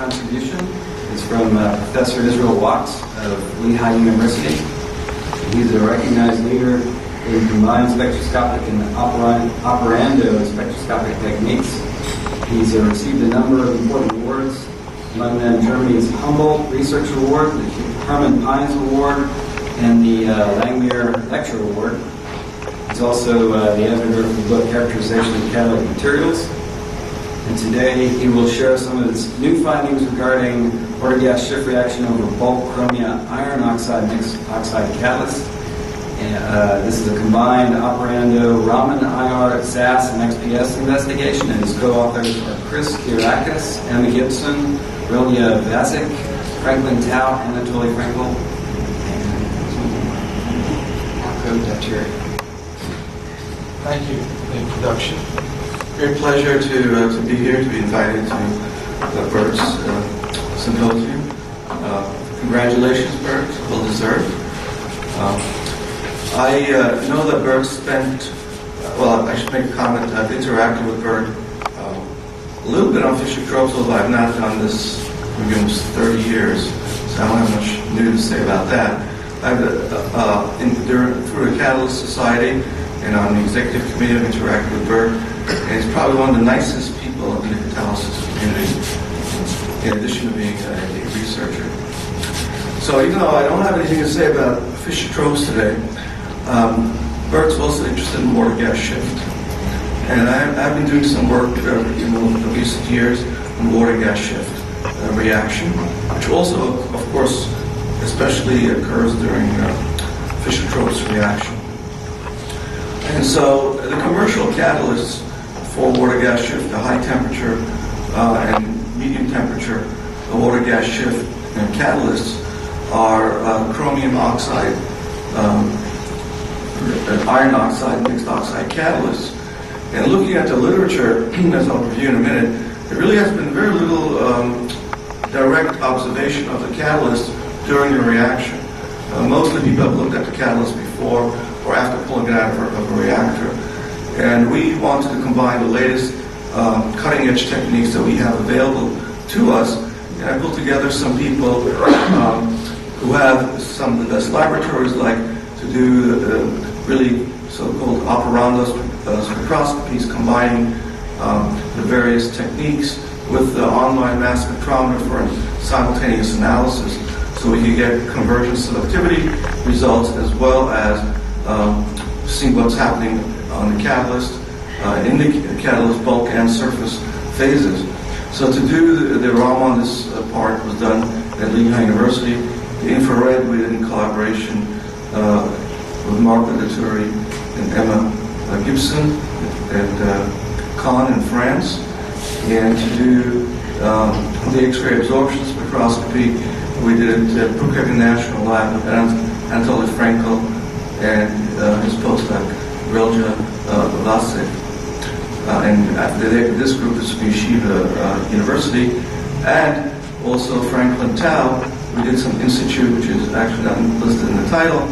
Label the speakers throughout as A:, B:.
A: contribution is from Professor Israel Wachs of Lehigh University. He's a recognized leader in combined spectroscopic and operando spectroscopic techniques. He's received a number of important awards, among them Germany's Humboldt Research Award, the Hermann Pines Award, and the Langmuir Lecture Award. He's also the editor of the book Characterization of Catalytic Materials. And today he will share some of his new findings regarding water-gas shift reaction over bulk chromium iron oxide mixed oxide catalyst. And, this is a combined operando Raman IR SAS and XPS investigation, and his co-authors are Chris Kirakis, Emma Gibson, Rilya Vasic, Franklin Tao, Anatoly Frankel, and Marco Dacheri.
B: Thank you for the introduction. Great pleasure to be here, to be invited to Burt's Symposium. Congratulations, Burt, well deserved. I know that Burt spent, well, I should make a comment. I've interacted with Burt a little bit on Fischer-Tropsch, although I've not done this maybe almost 30 years, so I don't have much new to say about that. I've, through the Catalysis Society and on the executive committee, I've interacted with Burt, and he's probably one of the nicest people in the Catalysis community, in addition to being a researcher. So even though I don't have anything to say about Fischer-Tropsch today, Burt's also interested in water-gas shift. And I've been doing some work in the recent years on water-gas shift reaction, which also, of course, especially occurs during Fischer-Tropsch reaction. And so the commercial catalysts for water-gas shift, the high temperature and medium temperature water-gas shift catalysts are chromium oxide, iron oxide, mixed oxide catalysts. And looking at the literature, as I'll review in a minute, there really has been very little direct observation of the catalyst during the reaction. Mostly people have looked at the catalyst before or after pulling it out of a reactor. And we wanted to combine the latest cutting-edge techniques that we have available to us. And I pulled together some people who have some of the best laboratories, like to do really so-called operando spectroscopies, combining the various techniques with the online mass spectrometer for simultaneous analysis, so we can get convergence selectivity results as well as seeing what's happening on the catalyst, in the catalyst bulk and surface phases. So to do the Raman, this part was done at Lehigh University. The infrared we did in collaboration with Marco Dacheri and Emma Gibson and Caen in France. And to do the X-ray absorption spectroscopy, we did it at Brookhaven National Lab with Anatoly Frankel and his postdoc, Rilya Vasic. And this group is from Yeshiva University. And also Franklin Tao, we did some in situ, which is actually not listed in the title,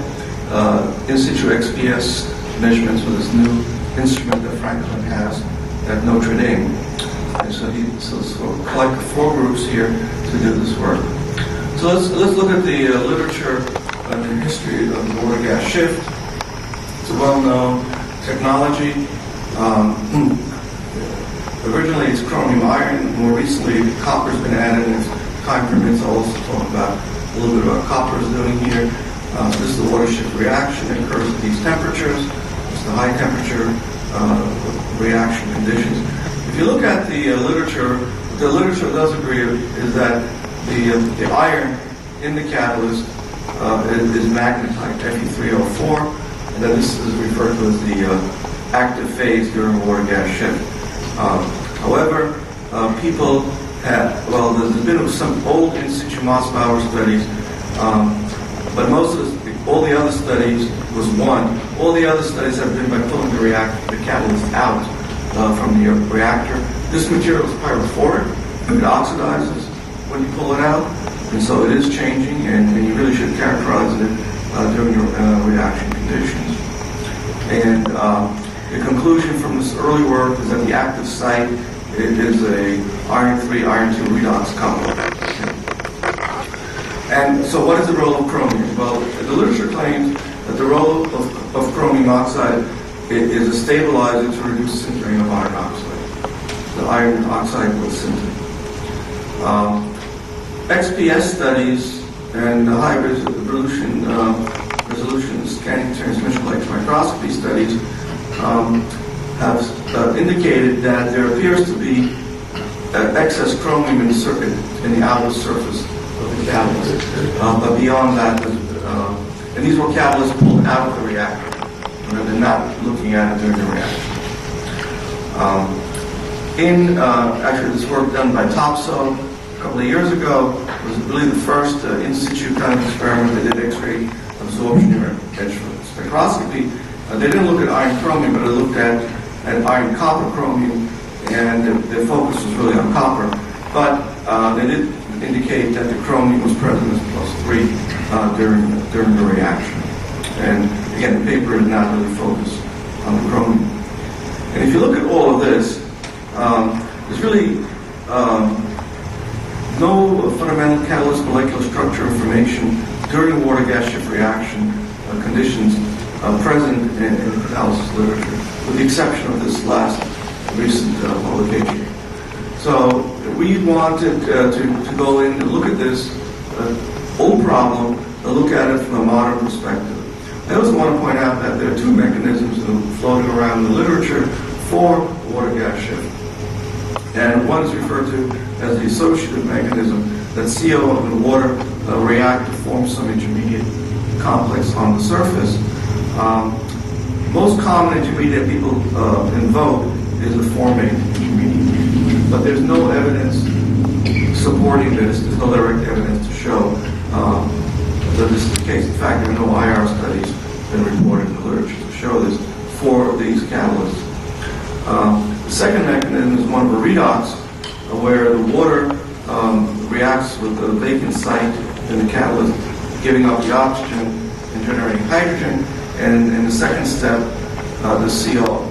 B: in situ XPS measurements with this new instrument that Franklin has at Notre Dame. And so collected 4 groups here to do this work. So let's look at the literature and the history of the water-gas shift. It's a well-known technology. Originally it's chromium iron. More recently copper's been added, and if time permits I'll also talk about a little bit about copper is doing here. This is the water shift reaction. It occurs at these temperatures. It's the high temperature reaction conditions. If you look at the literature, what the literature does agree is that the iron in the catalyst is magnetite, Fe3O4, and that this is referred to as the active phase during water-gas shift. However, people have, well, there's been some old in situ Mossbauer studies, but all the other studies was one. All the other studies have been by pulling the catalyst out from the reactor. This material is pyrophoric. It oxidizes when you pull it out, and so it is changing, and you really should characterize it during your reaction conditions. And the conclusion from this early work is that the active site it is a iron 3, iron 2 redox complex. And so what is the role of chromium? Well, the literature claims that the role of chromium oxide is a stabilizer to reduce sintering of iron oxide. The iron oxide will sinter. XPS studies and high resolution scanning transmission electron microscopy studies have indicated that there appears to be excess chromium in the outer surface of the catalyst. But beyond that, and these were catalysts pulled out of the reactor. They're not looking at it during the reaction. Actually, this work done by Topso a couple of years ago was really the first in situ kind of experiment that did X-ray absorption spectroscopy. They didn't look at iron chromium, but they looked at iron copper chromium, and their focus was really on copper. But they did indicate that the chromium was present as +3 during the reaction. And again, the paper is not really focused on the chromium. And if you look at all of this, there's really no fundamental catalyst molecular structure information during water gas shift reaction conditions present in the catalysis literature, with the exception of this last recent publication. So we wanted to go in and look at this old problem, and look at it from a modern perspective. I also want to point out that there are two mechanisms floating around in the literature for water gas shift. And one is referred to as the associative mechanism, that CO and water react to form some intermediate complex on the surface. Most common intermediate people invoke is the formate intermediate. But there's no evidence supporting this. There's no direct evidence to show that this is the case. In fact, there are no IR studies been reported in the literature to show this for these catalysts. The second mechanism is one of a redox, where the water reacts with the vacant site in the catalyst, giving up the oxygen and generating hydrogen. And in the second step, the CO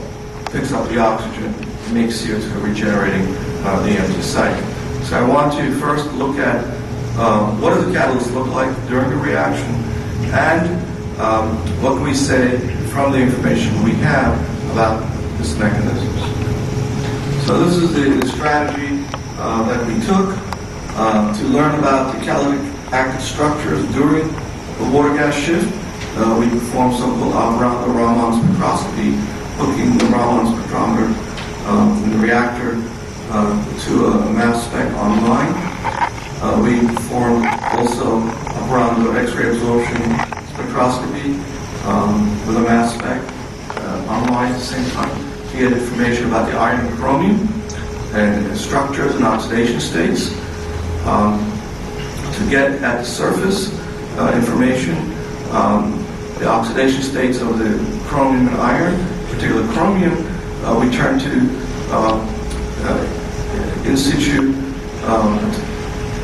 B: picks up the oxygen and makes CO2, regenerating the empty site. So I want to first look at what does the catalyst look like during the reaction, and what can we say from the information we have about this mechanism. So this is the strategy that we took to learn about the catalytic active structures during the water gas shift. We performed so-called Raman spectroscopy, hooking the Raman spectrometer in the reactor to a mass spec online. We performed also operando X-ray absorption spectroscopy with a mass spec online at the same time to get information about the iron and chromium and structures and oxidation states. To get at the surface information, the oxidation states of the chromium and iron, particularly chromium, we turn to in situ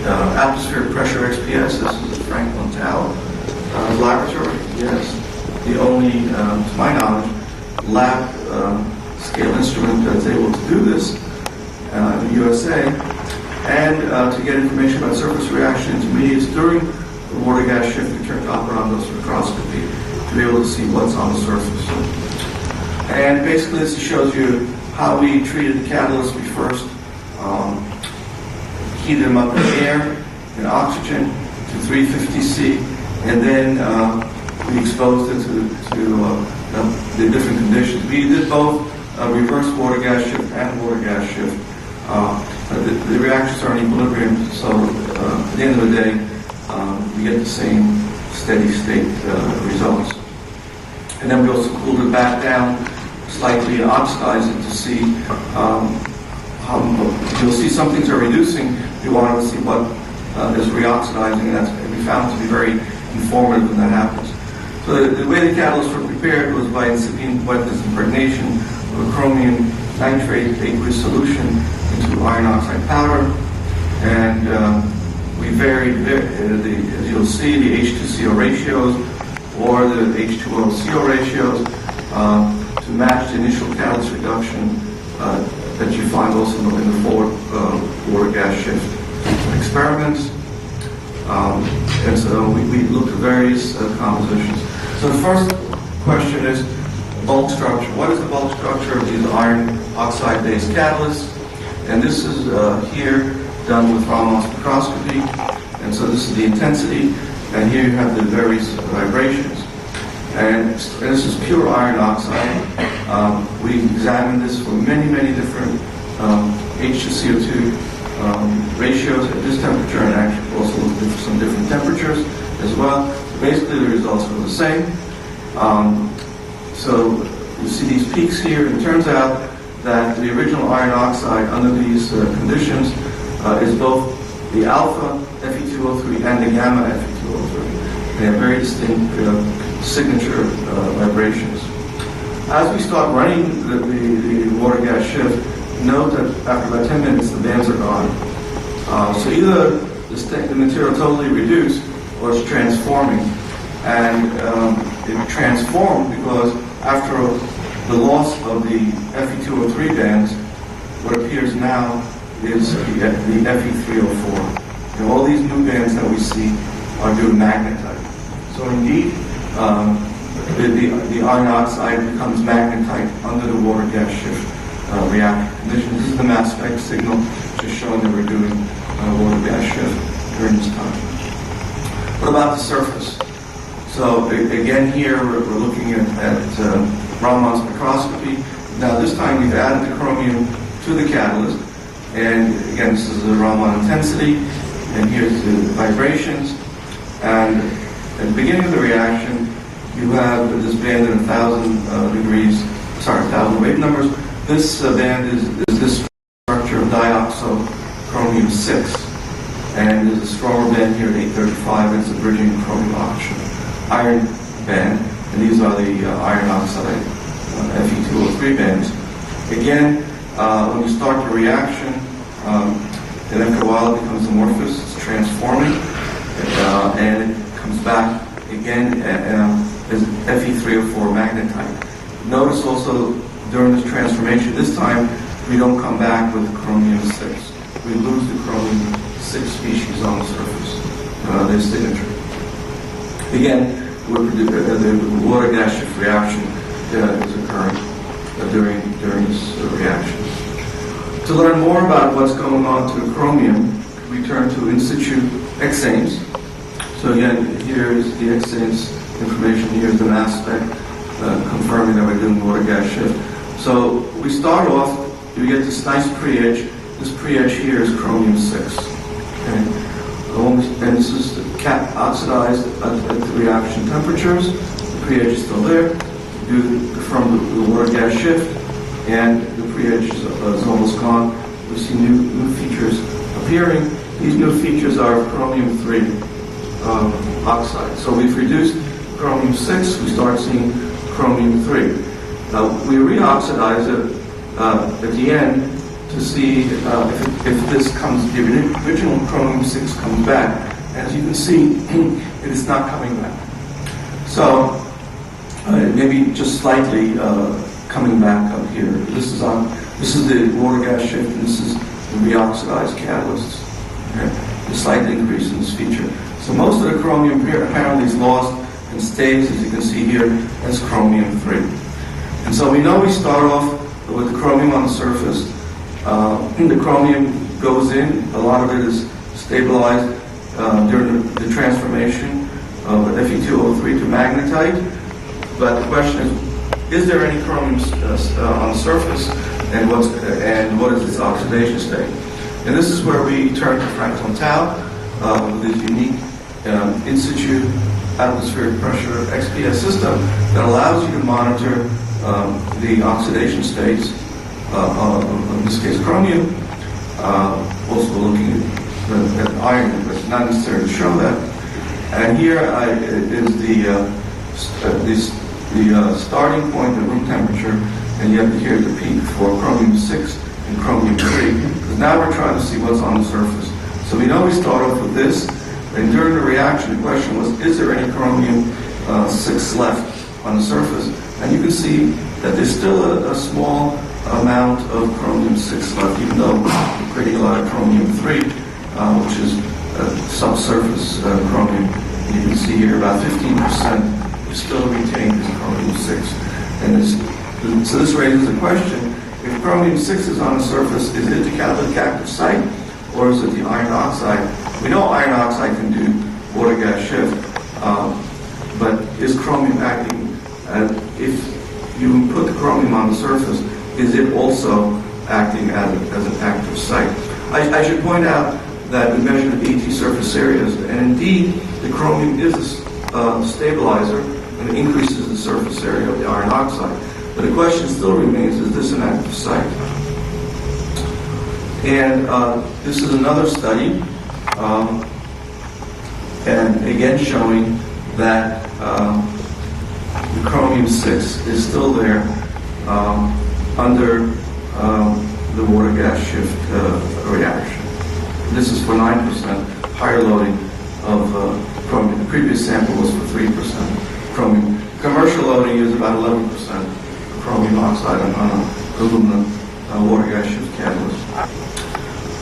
B: atmospheric pressure XPS. This is Franklin Tao laboratory. Yes, the only, to my knowledge, lab scale instrument that's able to do this in the USA, and to get information about surface reaction intermediates during the water gas shift, we turn to operando spectroscopy to be able to see what's on the surface. And basically this shows you how we treated the catalyst. We first heated them up in air and oxygen to 350 C, and then we exposed it to the different conditions. We did both reverse water gas shift and water gas shift. The reactions are in equilibrium, so at the end of the day, we get the same steady state results. And then we also cooled it back down slightly and oxidized it to see how you'll see some things are reducing. We wanted to see what is reoxidizing, and we found it to be very informative when that happens. So the way the catalysts were prepared was by incipient wetness impregnation of a chromium nitrate aqueous solution into iron oxide powder, and we varied, as you'll see, the H2CO ratios or the H2O-CO ratios to match the initial catalyst reduction that you find also in the forward water gas shift experiments. And so we looked at various compositions. So the first question is bulk structure. What is the bulk structure of these iron oxide-based catalysts? And this is here done with Raman spectroscopy. And so this is the intensity, and here you have the various vibrations. And this is pure iron oxide. We examined this for many different H to CO2 ratios at this temperature, and actually also looked at some different temperatures as well. So basically, the results were the same. So you see these peaks here, and it turns out that the original iron oxide under these conditions is both the alpha Fe2O3 and the gamma Fe2O3. They have very distinct signature vibrations. As we start running the water gas shift, note that after about 10 minutes the bands are gone. So either the material totally reduced or it's transforming. And it transformed because after the loss of the Fe2O3 bands, what appears now is the Fe3O4. And all these new bands that we see are due to magnetite. So indeed, the iron oxide becomes magnetite under the water gas shift reactor conditions. This is the mass spec signal just showing that we're doing water gas shift during this time. What about the surface? So again here we're looking at Raman spectroscopy. Now this time we've added the chromium to the catalyst. And again, this is the Raman intensity. And here's the vibrations. And at the beginning of the reaction, you have this band at 1,000 wave numbers. This band is this structure of dioxochromium 6. And there's a stronger band here at 835, and it's a bridging chromium oxide iron band. And these are the iron oxide Fe2O3 bands. Again, when you start the reaction, and after a while it becomes amorphous, it's transforming, and it comes back again as Fe3O4 magnetite. Notice also during this transformation, this time we don't come back with chromium 6. We lose the chromium 6 species on the surface, their signature. Again, the water gas shift reaction is occurring during this reaction. To learn more about what's going on to the chromium, we turn to in situ hexanes. So again, here is the hexanes information. Here's the mass spec confirming that we're doing water gas shift. So we start off, we get this nice pre-edge. This pre-edge here is chromium 6. Okay? And this is oxidized at the reaction temperatures. The pre-edge is still there. From the water gas shift, and the pre-edge is almost gone. We see new features appearing. These new features are chromium 3 oxide. So we've reduced chromium 6, we start seeing chromium 3. Now we reoxidize it at the end to see if this comes, the original chromium 6 comes back. As you can see, it is not coming back. So maybe just slightly coming back up here. This is the water gas shift, and this is the reoxidized catalysts. Okay? A slight increase in this feature. So most of the chromium here apparently is lost and stays, as you can see here, as chromium 3. And so we know we start off with the chromium on the surface. The chromium goes in. A lot of it is stabilized during the transformation of Fe2O3 to magnetite. But the question is there any chromium on the surface, and what is its oxidation state? And this is where we turn to Franklin Tau with this unique in situ atmospheric pressure XPS system that allows you to monitor the oxidation states in this case chromium. Also looking at iron, but it's not necessary to show that. And here is the starting point at room temperature, and you have to hear the peak for chromium 6 and chromium 3, because now we're trying to see what's on the surface. So we know we start off with this, and during the reaction, the question was, is there any chromium 6 left on the surface? And you can see that there's still a small amount of chromium-6 left, even though we're creating a lot of chromium-3, which is subsurface chromium. You can see here about 15% still retained as chromium-6. And so this raises the question, if chromium-6 is on the surface, is it the catalytic active site, or is it the iron oxide? We know iron oxide can do water gas shift, but is chromium acting, if you put the chromium on the surface, is it also acting as an active site? I should point out that we measured ET surface areas, and indeed, the chromium is a stabilizer and it increases the surface area of the iron oxide. But the question still remains, is this an active site? And this is another study, and again showing that the chromium-6 is still there under the water gas shift reaction. This is for 9% higher loading of chromium. The previous sample was for 3% chromium. Commercial loading is about 11% chromium oxide on an aluminum water gas shift catalyst.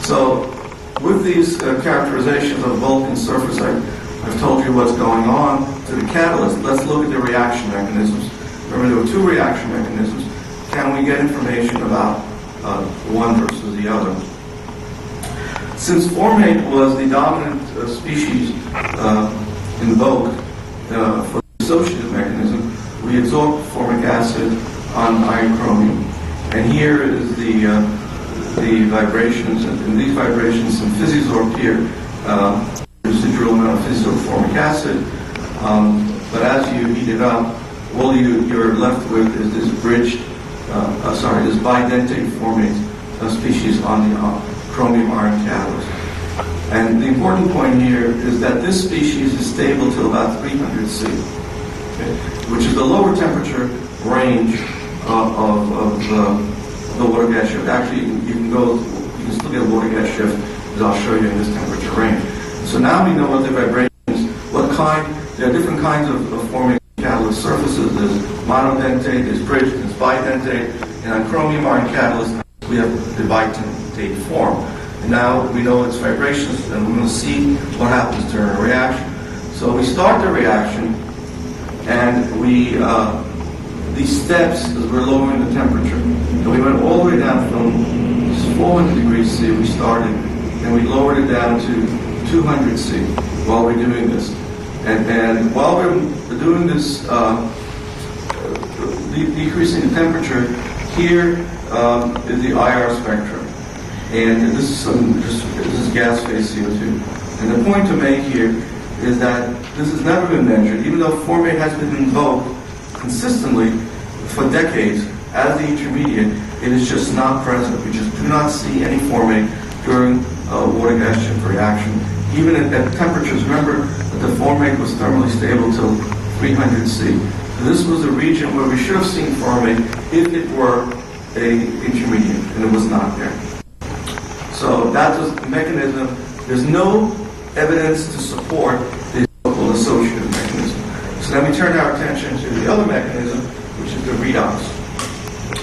B: So with these characterizations of Vulcan surface, I've told you what's going on to the catalyst. Let's look at the reaction mechanisms. Remember, there were two reaction mechanisms. Can we get information about one versus the other? Since formate was the dominant species in vogue for the associative mechanism, we absorbed formic acid on iron chromium. And here is the vibrations, and these vibrations, some physisorb here, residual amount of physisorb formic acid. But as you heat it up, all you're left with is this bridged, this bidentate formate species on the chromium iron catalyst. And the important point here is that this species is stable till about 300 C, okay, which is the lower temperature range of the water gas shift. Actually, you can still get a water gas shift, as I'll show you in this temperature range. So now we know what the vibrations, there are different kinds of forming catalyst surfaces. There's monodentate, there's bridged, there's bidentate, and on chromium iron catalyst, we have the bidentate form. And now we know its vibrations, and we're going to see what happens during a reaction. So we start the reaction, and these steps, as we're lowering the temperature. So we went all the way down from 400 degrees C, we started, and we lowered it down to 200 C while we're doing this. And while we're doing this, decreasing the temperature, here is the IR spectrum. And this is gas phase CO2. And the point to make here is that this has never been measured, even though formate has been invoked consistently for decades as the intermediate. It is just not present. We just do not see any formate during water gas shift reaction, even at temperatures. Remember that the formate was thermally stable till 300 C. So this was a region where we should have seen formate if it were a intermediate, and it was not there. So that was the mechanism. There's no evidence to support the so-called associative mechanism. So then we turn our attention to the other mechanism, which is the redox.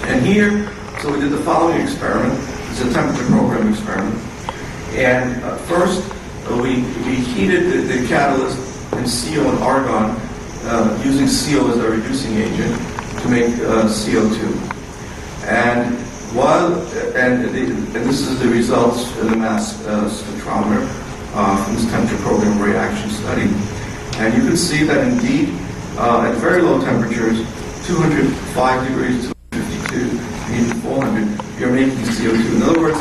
B: And here, so we did the following experiment. It's a temperature program experiment. And first, we heated the catalyst in CO and argon, using CO as a reducing agent to make CO2. And this is the results of the mass spectrometer from this temperature program reaction study. And you can see that indeed, at very low temperatures, 205 degrees, 252, even 400, you're making CO2. In other words,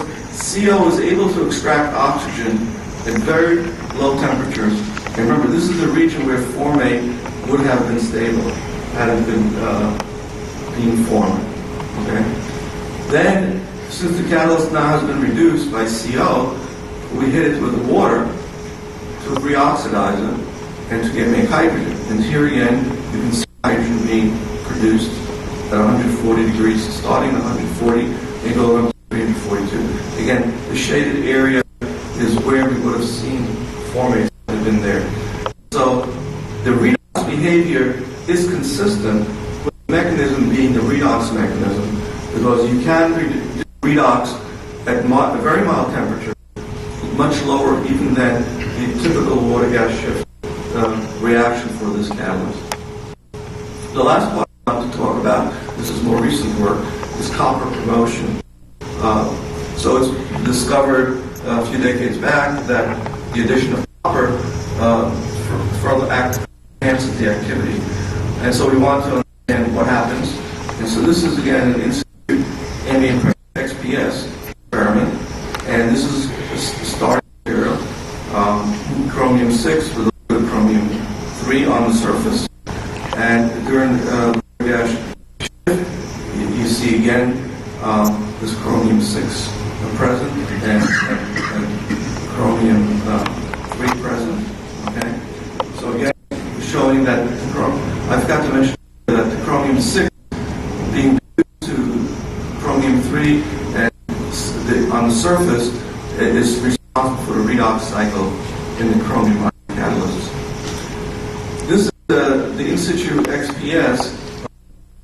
B: CO is able to extract oxygen at very low temperatures. And remember, this is the region where formate would have been stable had it been being formed. Okay? Then, since the catalyst now has been reduced by CO, we hit it with water to reoxidize it and to make hydrogen. And here again, you can see hydrogen being produced at 140 degrees, starting at 140 and going up to 342. Again, the shaded area is where we would have seen formate had been there. So the redox behavior is consistent with the mechanism being the redox mechanism. because you can redox at a very mild temperature, much lower even than the typical water-gas shift reaction for this catalyst. The last part I want to talk about, this is more recent work, is copper promotion. So it's discovered a few decades back that the addition of copper further enhances the activity. And so we want to understand what happens. And so this is again an in situ ambient pressure XPS experiment. And this is the starting material, chromium-6 with a little bit of chromium-3 on the surface. And during gas shift, you see again this chromium-6 present and chromium-3 present. Okay, so again, showing that I forgot to mention that the chromium-6 being due to chromium-3 and on the surface is responsible for the redox cycle in the chromium ion catalyst. This is the in situ XPS of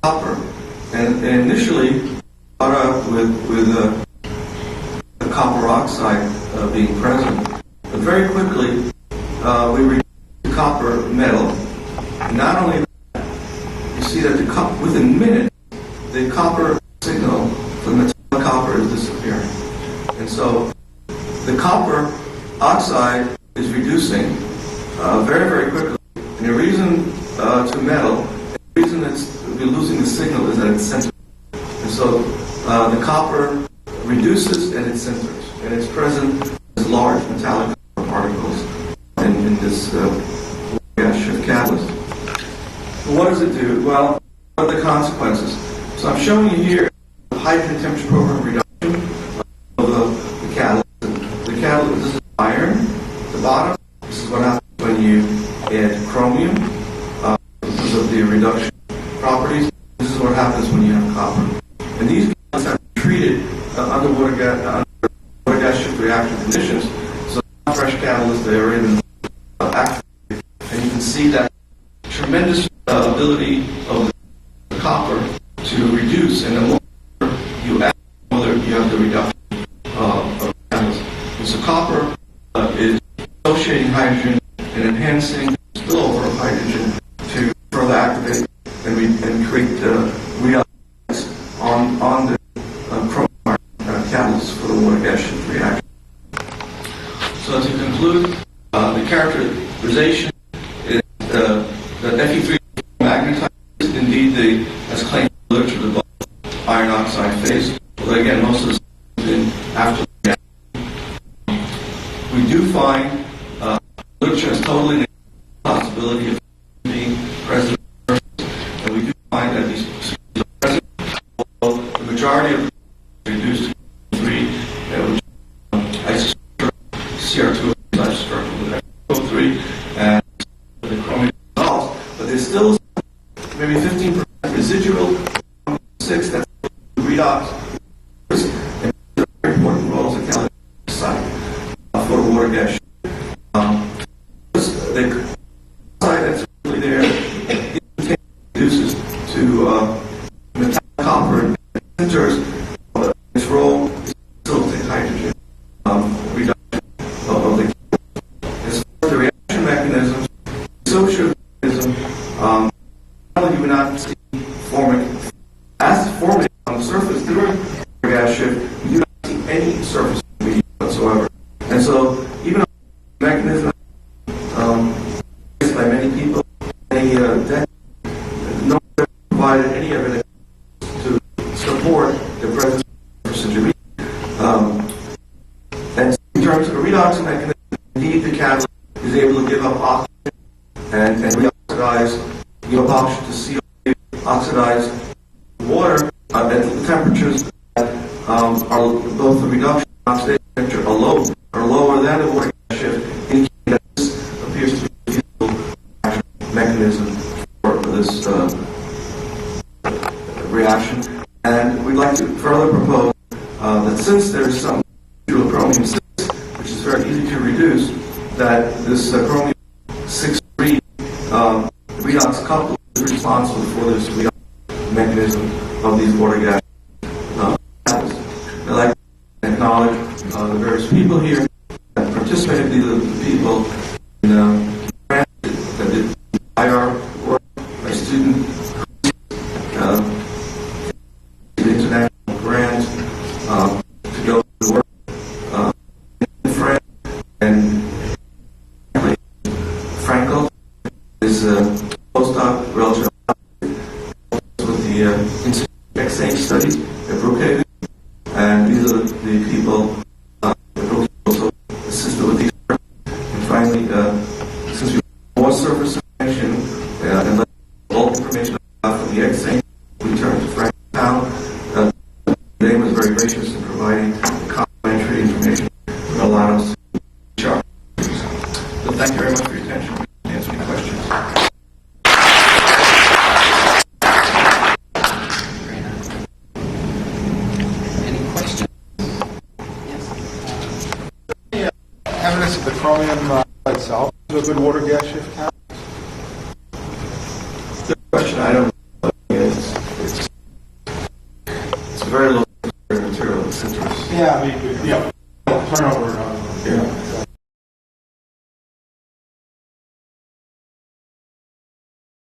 B: copper, and initially started out with the copper oxide being present, but very quickly we reduced the copper metal. And not only that, you see that within minutes the copper signal from the metallic copper is disappearing, and so the copper oxide is reducing very, very quickly. And the reason to metal, the reason we're losing the signal is that it's centered. And so the copper reduces and it centers, and it's present as large metallic particles in this gas shift catalyst. But what does it do? Well, what are the consequences? So I'm showing you here the hydrogen temperature program reduction of the catalyst. The catalyst, this is iron. The bottom, this is what happens when you add chromium because of the reduction properties. This is what happens when you have copper. And these catalysts are treated under water gas shift reaction conditions. So fresh catalysts, they are in active. And you can see that tremendous ability of the copper to reduce, and the more you add, the more you have the reduction of catalyst. And so copper is associating hydrogen and enhancing the spillover of hydrogen to further activate and create redox on the chromium catalyst for the water gas shift reaction. So to conclude, the characterization is that Fe3 magnetized is indeed as claimed in the literature, the both iron oxide phase. But again, most of this has been after the reaction. We do find literature has totally negated the possibility of being present, and we do find that these are present, although the majority of reduced to 3, which CR2 isostructure with XO3 and the chromium dissolves, but there's still maybe 15% residual 6 that's redox, and very important roles in catalytic site for the water gas. The side that's really there reduces to metallic copper and centers. Its role is to facilitate hydrogen reduction of the catalyst. As far as the reaction mechanisms, associative mechanism, you would not see acid forming on the surface during the gas shift. You do not see any surface medium whatsoever. And so, even though the mechanism by many people, no one provided any evidence to support the presence of surgery. And in terms of the redox mechanism, indeed the catalyst is able to give up oxygen and reoxidize, give up oxygen to CO2, oxidize water at the temperatures that are both the reduction and oxidation temperature are lower than the water gas shift, indicating that this appears to be mechanism for this reaction. And we'd like to further propose that since there's some residual chromium-6, which is very easy to reduce, that this chromium-6 redox couple is responsible for this redox mechanism of these water gas the various people here that participated. These are the people in that did IR work, my student, international grant to go to work in France, and Franco is a postdoc relative with the Institute of Exchange Studies at Brookhaven, and these are the people that Brookhaven also assisted with these work. And finally, since we have more surface information and all information about the exchange, we turn to Frank Powell. They was very gracious in providing complimentary information that allowed us to chart. So thank you very much for your attention. Answer any questions.
A: Any questions?
C: Evidence of the chromium itself is a good water gas shift count?
B: Good question. I don't know. It's very low material. It's interesting.
C: Yeah, turnover.
B: Yeah.